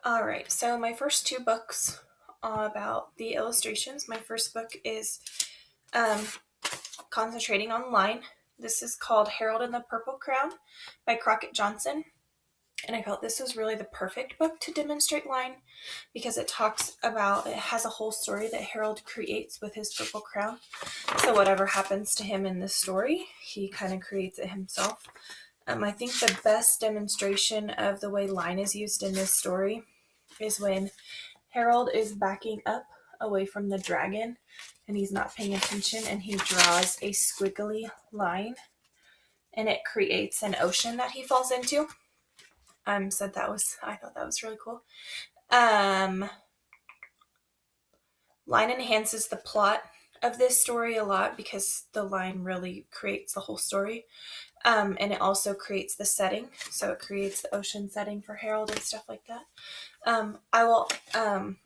All right, so my first two books are about the illustrations. My first book is um, concentrating on line. This is called Harold and the Purple Crown by Crockett Johnson. And I felt this was really the perfect book to demonstrate line because it has a whole story that Harold creates with his purple crown. So whatever happens to him in this story, he kind of creates it himself. I think the best demonstration of the way line is used in this story is when Harold is backing up away from the dragon and he's not paying attention and he draws a squiggly line and it creates an ocean that he falls into. I thought that was really cool. Line enhances the plot of this story a lot because the line really creates the whole story. And it also creates the setting. So it creates the ocean setting for Harold and stuff like that.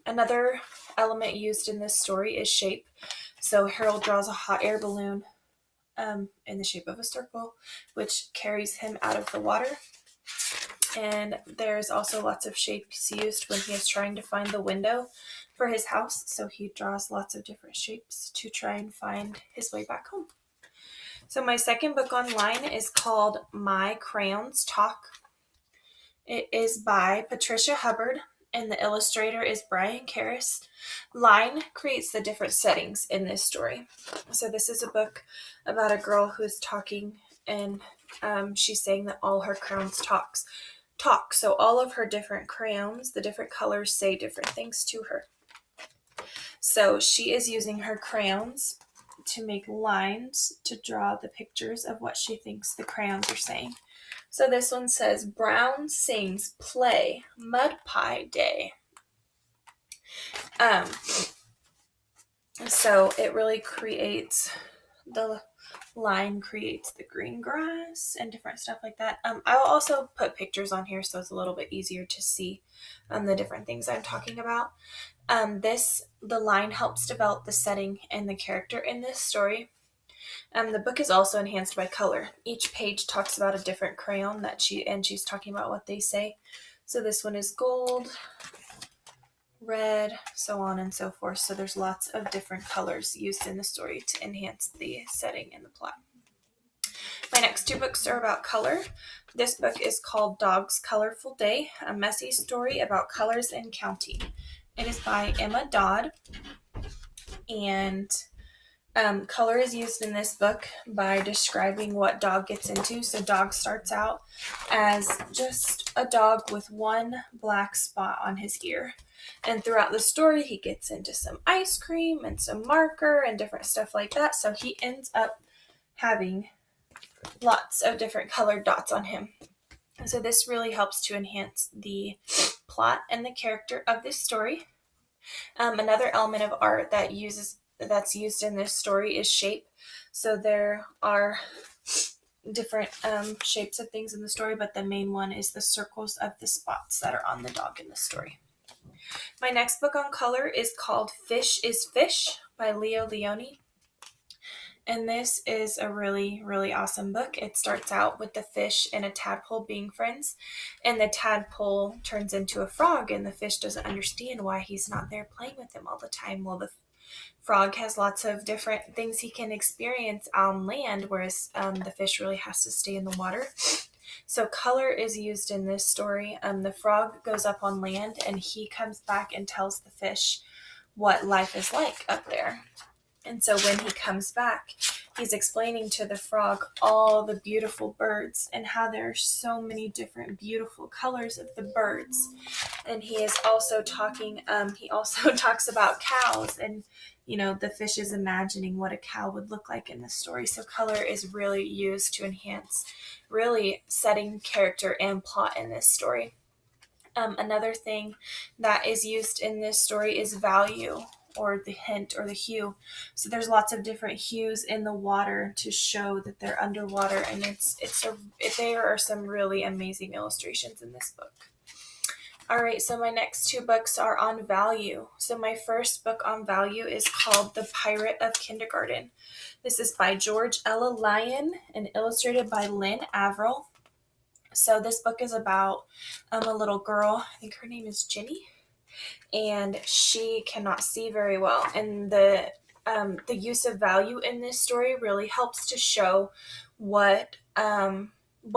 Another element used in this story is shape. So Harold draws a hot air balloon in the shape of a circle, which carries him out of the water. And there's also lots of shapes used when he is trying to find the window for his house. So he draws lots of different shapes to try and find his way back home. So my second book online is called My Crayons Talk. It is by Patricia Hubbard, and the illustrator is Brian Karras. Line creates the different settings in this story. So this is a book about a girl who's talking, and she's saying that all her crayons talk. So all of her different crayons, the different colors, say different things to her. So she is using her crayons to make lines to draw the pictures of what she thinks the crayons are saying. So this one says, Brown sings play mud pie day. So it really creates the line creates the green grass and different stuff like that. I'll also put pictures on here so it's a little bit easier to see the different things I'm talking about. The line helps develop the setting and the character in this story. The book is also enhanced by color. Each page talks about a different crayon she's talking about what they say. So this one is gold, red, so on and so forth. So there's lots of different colors used in the story to enhance the setting and the plot. My next two books are about color. This book is called Dog's Colorful Day, a messy story about colors and counting. It is by Emma Dodd, and color is used in this book by describing what dog gets into. So dog starts out as just a dog with one black spot on his ear. And throughout the story, he gets into some ice cream and some marker and different stuff like that. So he ends up having lots of different colored dots on him. And so this really helps to enhance the plot and the character of this story. Another element of art that's used in this story is shape. So there are different shapes of things in the story, but the main one is the circles of the spots that are on the dog in the story. My next book on color is called Fish is Fish by Leo Leone. And this is a really, really awesome book. It starts out with the fish and a tadpole being friends, and the tadpole turns into a frog, and the fish doesn't understand why he's not there playing with him all the time. Well, the frog has lots of different things he can experience on land, whereas the fish really has to stay in the water. So color is used in this story. The frog goes up on land, and he comes back and tells the fish what life is like up there. And so when he comes back, he's explaining to the frog all the beautiful birds and how there are so many different beautiful colors of the birds. And he is also he also talks about cows, and the fish is imagining what a cow would look like in this story. So color is really used to enhance really setting character and plot in this story. Another thing that is used in this story is value, or the hint, or the hue. So there's lots of different hues in the water to show that they're underwater, and there are some really amazing illustrations in this book. All right, so my next two books are on value. So my first book on value is called The Pirate of Kindergarten. This is by George Ella Lyon and illustrated by Lynn Averill. So this book is about a little girl. I think her name is Jenny, and she cannot see very well. And the use of value in this story really helps to show what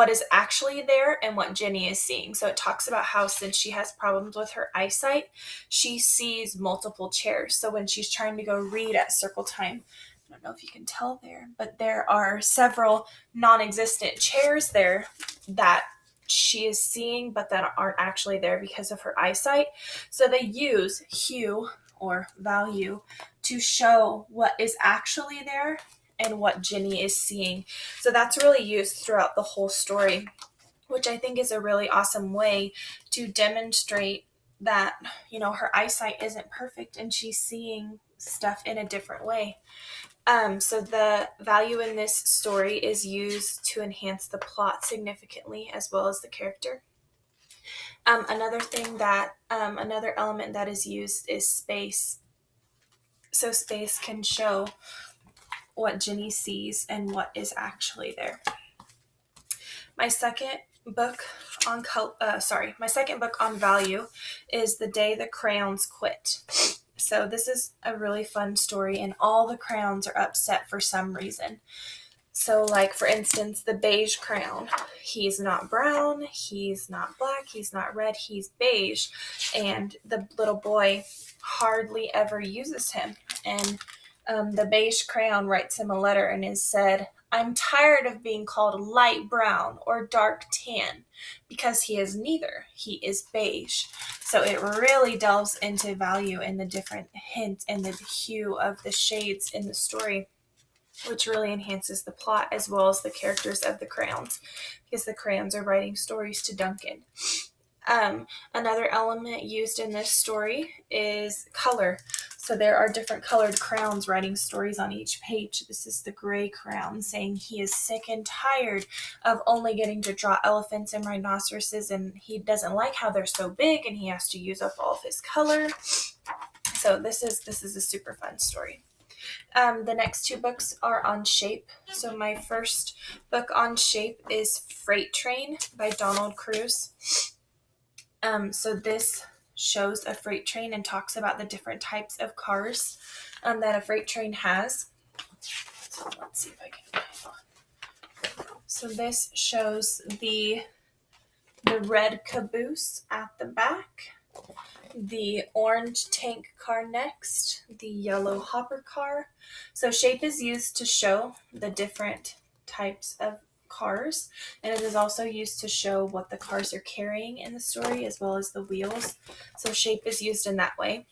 is actually there and what Jenny is seeing. So it talks about how, since she has problems with her eyesight, she sees multiple chairs. So when she's trying to go read at circle time, I don't know if you can tell there, but there are several non-existent chairs there that she is seeing, but that aren't actually there because of her eyesight. So they use hue or value to show what is actually there and what Jenny is seeing. So that's really used throughout the whole story, which I think is a really awesome way to demonstrate that, her eyesight isn't perfect and she's seeing stuff in a different way. So the value in this story is used to enhance the plot significantly, as well as the character. Another element that is used is space. So space can show what Jenny sees and what is actually there. My second book on value is The Day the Crayons Quit. So this is a really fun story, and all the crayons are upset for some reason. So, like, for instance, the beige crayon. He's not brown, he's not black, he's not red, he's beige. And the little boy hardly ever uses him. And the beige crayon writes him a letter and is said, "I'm tired of being called light brown or dark tan," because he is neither. He is beige. So it really delves into value in the different hints and the hue of the shades in the story, which really enhances the plot as well as the characters of the crayons, because the crayons are writing stories to Duncan. Another element used in this story is color. So there are different colored crayons writing stories on each page. This is the gray crayon saying he is sick and tired of only getting to draw elephants and rhinoceroses, and he doesn't like how they're so big and he has to use up all of his color. So this is a super fun story. The next two books are on shape. So my first book on shape is Freight Train by Donald Cruz. So this shows a freight train and talks about the different types of cars that a freight train has. So let's see if I can find one. So this shows the red caboose at the back, the orange tank car next, the yellow hopper car. So shape is used to show the different types of cars, and it is also used to show what the cars are carrying in the story, as well as the wheels. So shape is used in that way.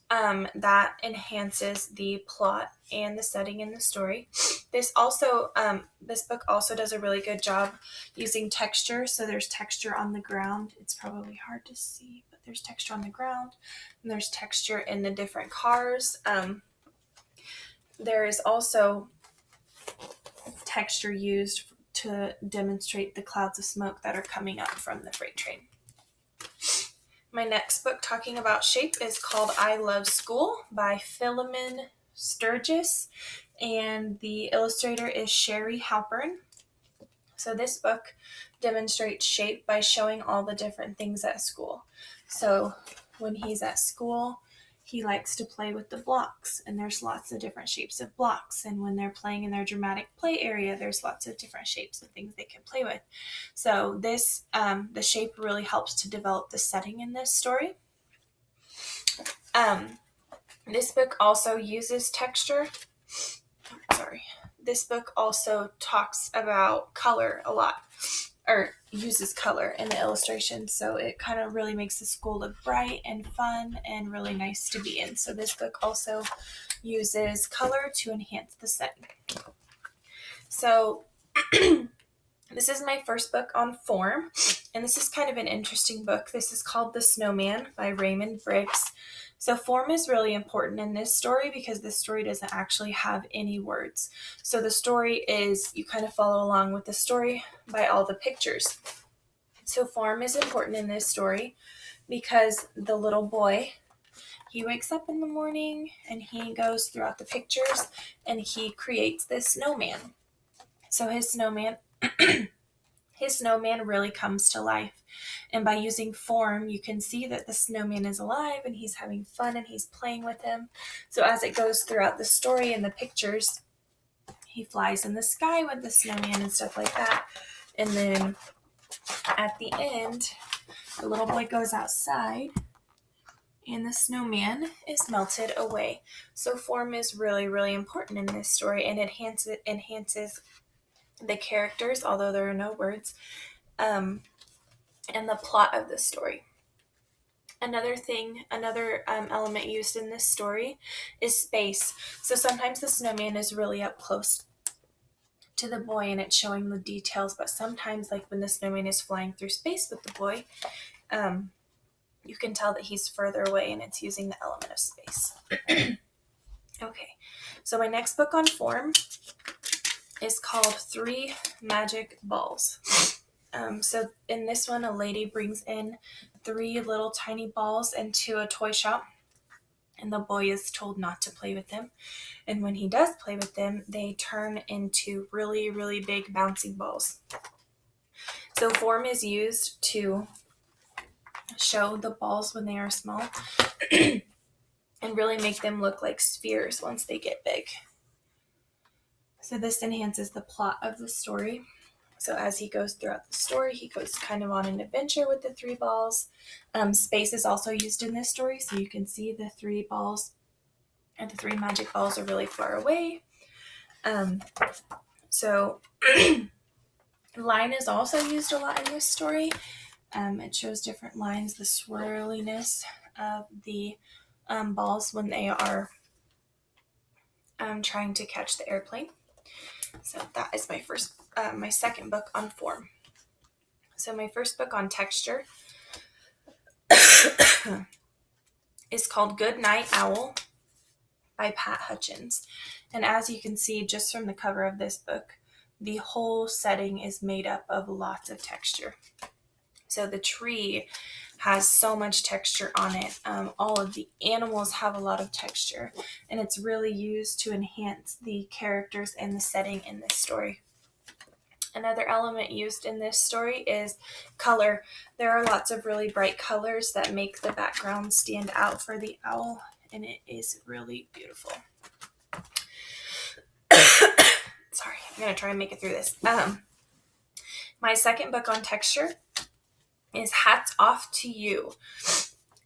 That enhances the plot and the setting in the story. This book also does a really good job using texture. So there's texture on the ground. It's probably hard to see, but there's texture on the ground, and there's texture in the different cars. There is also texture used to demonstrate the clouds of smoke that are coming up from the freight train. My next book talking about shape is called I Love School by Philemon Sturgis, and the illustrator is Sherry Halpern. So this book demonstrates shape by showing all the different things at school. So when he's at school, he likes to play with the blocks, and there's lots of different shapes of blocks. And when they're playing in their dramatic play area, there's lots of different shapes of things they can play with. So this, the shape really helps to develop the setting in this story. This book also uses texture. This book also talks about color a lot, or uses color in the illustration, so it kind of really makes the school look bright and fun and really nice to be in. So this book also uses color to enhance the setting. So this is my first book on form, and this is kind of an interesting book. This is called The Snowman by Raymond Briggs. So form is really important in this story because this story doesn't actually have any words. So the story is, you kind of follow along with the story by all the pictures. So form is important in this story because the little boy, he wakes up in the morning and he goes throughout the pictures and he creates this snowman. So his snowman his snowman really comes to life. And by using form, you can see that the snowman is alive and he's having fun and he's playing with him. So as it goes throughout the story and the pictures, he flies in the sky with the snowman and stuff like that. And then at the end, the little boy goes outside and the snowman is melted away. So form is really, really important in this story, and it enhances the characters, although there are no words, and the plot of the story. Another element used in this story is space. So sometimes the snowman is really up close to the boy and it's showing the details, but sometimes, like when the snowman is flying through space with the boy, you can tell that he's further away and it's using the element of space. Okay, so my next book on form is called 3 Magic Balls. So in this one, a lady brings in 3 little tiny balls into a toy shop, and the boy is told not to play with them. And when he does play with them, they turn into really, really big bouncing balls. So form is used to show the balls when they are small and really make them look like spheres once they get big. So this enhances the plot of the story. So as he goes throughout the story, he goes kind of on an adventure with the 3 balls. Space is also used in this story, so you can see the 3 balls and the 3 magic balls are really far away. So line is also used a lot in this story. It shows different lines, the swirliness of the balls when they are trying to catch the airplane. So that is my second book on form. So my first book on texture is called Good Night Owl by Pat Hutchins. And as you can see just from the cover of this book, the whole setting is made up of lots of texture. So the tree has so much texture on it. All of the animals have a lot of texture, and it's really used to enhance the characters and the setting in this story. Another element used in this story is color. There are lots of really bright colors that make the background stand out for the owl, and it is really beautiful. Sorry, I'm going to try and make it through this. My second book on texture is Hats Off to You.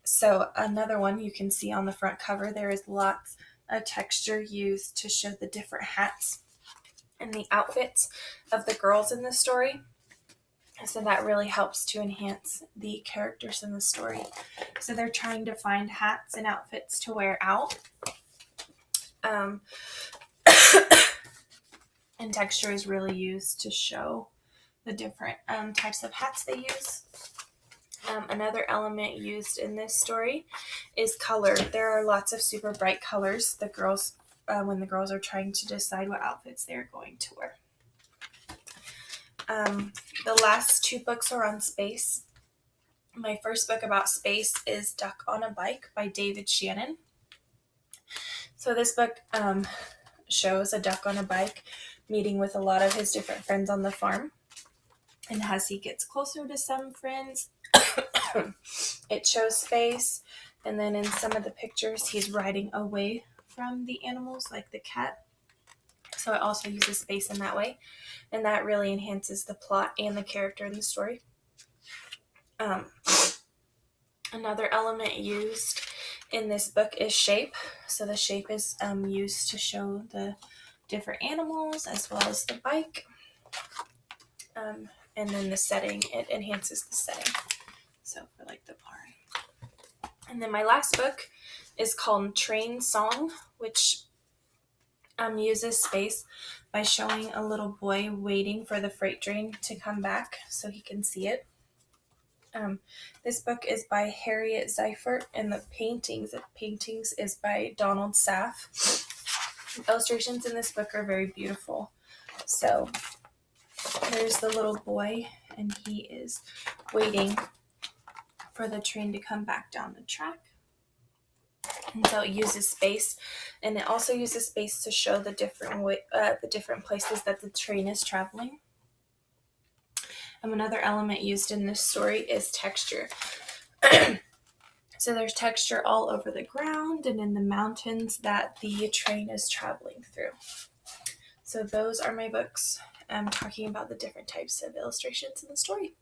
So another one you can see on the front cover, there is lots of texture used to show the different hats and the outfits of the girls in the story. So that really helps to enhance the characters in the story. So they're trying to find hats and outfits to wear out. And texture is really used to show the different types of hats they use. Another element used in this story is color. There are lots of super bright colors. The girls, when the girls are trying to decide what outfits they're going to wear. The last 2 books are on space. My first book about space is Duck on a Bike by David Shannon. So this book shows a duck on a bike meeting with a lot of his different friends on the farm. And as he gets closer to some friends, it shows space. And then in some of the pictures, he's riding away from the animals, like the cat. So it also uses space in that way. And that really enhances the plot and the character in the story. Another element used in this book is shape. So the shape is used to show the different animals as well as the bike. And then the setting, it enhances the setting. So for like the barn. And then my last book is called Train Song, which uses space by showing a little boy waiting for the freight train to come back so he can see it. This book is by Harriet Seifert, and the paintings is by Donald Saff. The illustrations in this book are very beautiful. So there's the little boy, and he is waiting for the train to come back down the track. And so it uses space, and it also uses space to show the different places that the train is traveling. Another element used in this story is texture. So there's texture all over the ground and in the mountains that the train is traveling through. So those are my books talking about the different types of illustrations in the story.